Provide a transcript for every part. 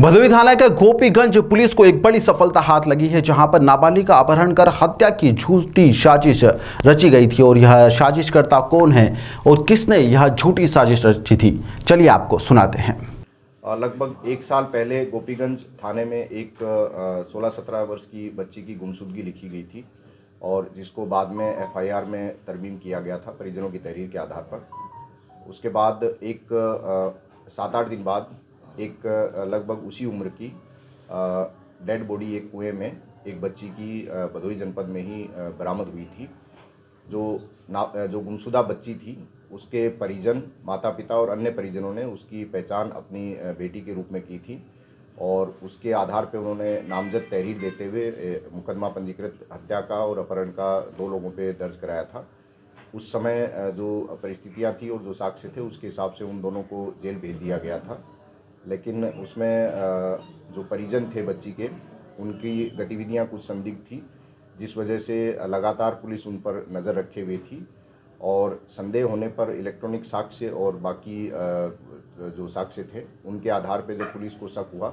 भदोही थाना के गोपीगंज पुलिस को एक बड़ी सफलता हाथ लगी है, जहां पर नाबालिग का अपहरण कर हत्या की झूठी साजिश रची गई थी। और यह साजिशकर्ता कौन है और किसने यह झूठी साजिश रची थी, चलिए आपको सुनाते हैं। लगभग एक साल पहले गोपीगंज थाने में एक 16-17 वर्ष की बच्ची की गुमशुदगी लिखी गई थी और जिसको बाद में एफआईआर में तरमीम किया गया था परिजनों की तहरीर के आधार पर। उसके बाद एक 7-8 दिन बाद एक लगभग उसी उम्र की डेड बॉडी एक कुएं में एक बच्ची की भदोही जनपद में ही बरामद हुई थी। जो गुमशुदा बच्ची थी उसके परिजन, माता पिता और अन्य परिजनों ने उसकी पहचान अपनी बेटी के रूप में की थी और उसके आधार पर उन्होंने नामजद तहरीर देते हुए मुकदमा पंजीकृत हत्या का और अपहरण का 2 लोगों पे दर्ज कराया था। उस समय जो परिस्थितियां थी और जो साक्ष्य थे उसके हिसाब से उन दोनों को जेल भेज दिया गया था, लेकिन उसमें जो परिजन थे बच्ची के, उनकी गतिविधियां कुछ संदिग्ध थी, जिस वजह से लगातार पुलिस उन पर नज़र रखे हुए थी और संदेह होने पर इलेक्ट्रॉनिक साक्ष्य और बाकी जो साक्ष्य थे उनके आधार पर जब पुलिस को शक हुआ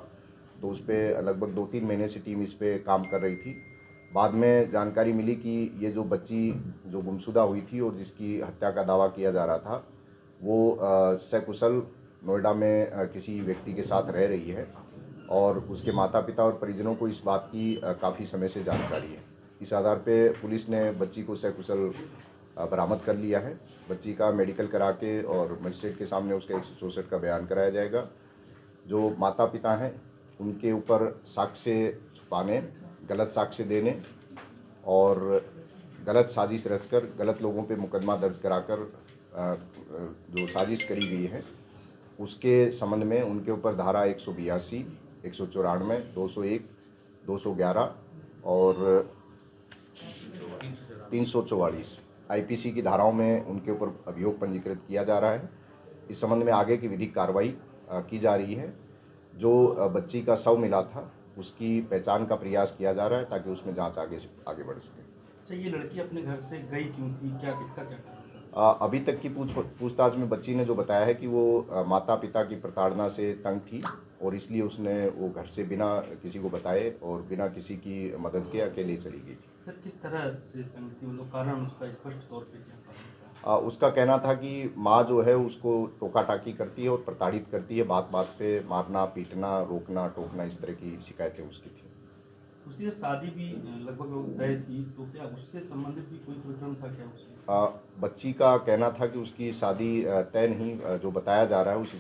तो उस पर लगभग 2-3 महीने से टीम इस पर काम कर रही थी। बाद में जानकारी मिली कि ये जो बच्ची जो गुमशुदा हुई थी और जिसकी हत्या का दावा किया जा रहा था, वो सकुशल नोएडा में किसी व्यक्ति के साथ रह रही है और उसके माता पिता और परिजनों को इस बात की काफ़ी समय से जानकारी है। इस आधार पे पुलिस ने बच्ची को सकुशल बरामद कर लिया है। बच्ची का मेडिकल करा के और मजिस्ट्रेट के सामने उसका 164 का बयान कराया जाएगा। जो माता पिता हैं उनके ऊपर साक्ष्य छुपाने, गलत साक्ष्य देने और गलत साजिश रचकर गलत लोगों पे मुकदमा दर्ज कराकर जो साजिश करी गई है उसके संबंध में उनके ऊपर धारा 182, 194, 201, 211 और 344 आईपीसी की धाराओं में उनके ऊपर अभियोग पंजीकृत किया जा रहा है। इस संबंध में आगे की विधिक कार्रवाई की जा रही है। जो बच्ची का शव मिला था उसकी पहचान का प्रयास किया जा रहा है ताकि उसमें जांच आगे बढ़ सके। अच्छा, ये लड़की अपने घर से गई क्यों थी, क्या इसका क्या कारण था? अभी तक की पूछताछ में बच्ची ने जो बताया है कि वो माता पिता की प्रताड़ना से तंग थी और इसलिए उसने वो घर से बिना किसी को बताए और बिना किसी की मदद के अकेले चली गई थी। सर, किस तरह से तंग थी, मतलब कारण उसका स्पष्ट तौर पे क्या कारण था? उसका कहना था कि माँ जो है उसको टोका टाकी करती है और प्रताड़ित करती है, बात बात पे मारना, पीटना, रोकना, टोकना, इस तरह की शिकायतें उसकी थी। उसकी शादी भी लगभग तय थी, तो क्या उससे संबंधित भी कोई प्रकरण था क्या उससे? बच्ची का कहना था कि उसकी शादी तय नहीं, जो बताया जा रहा है उस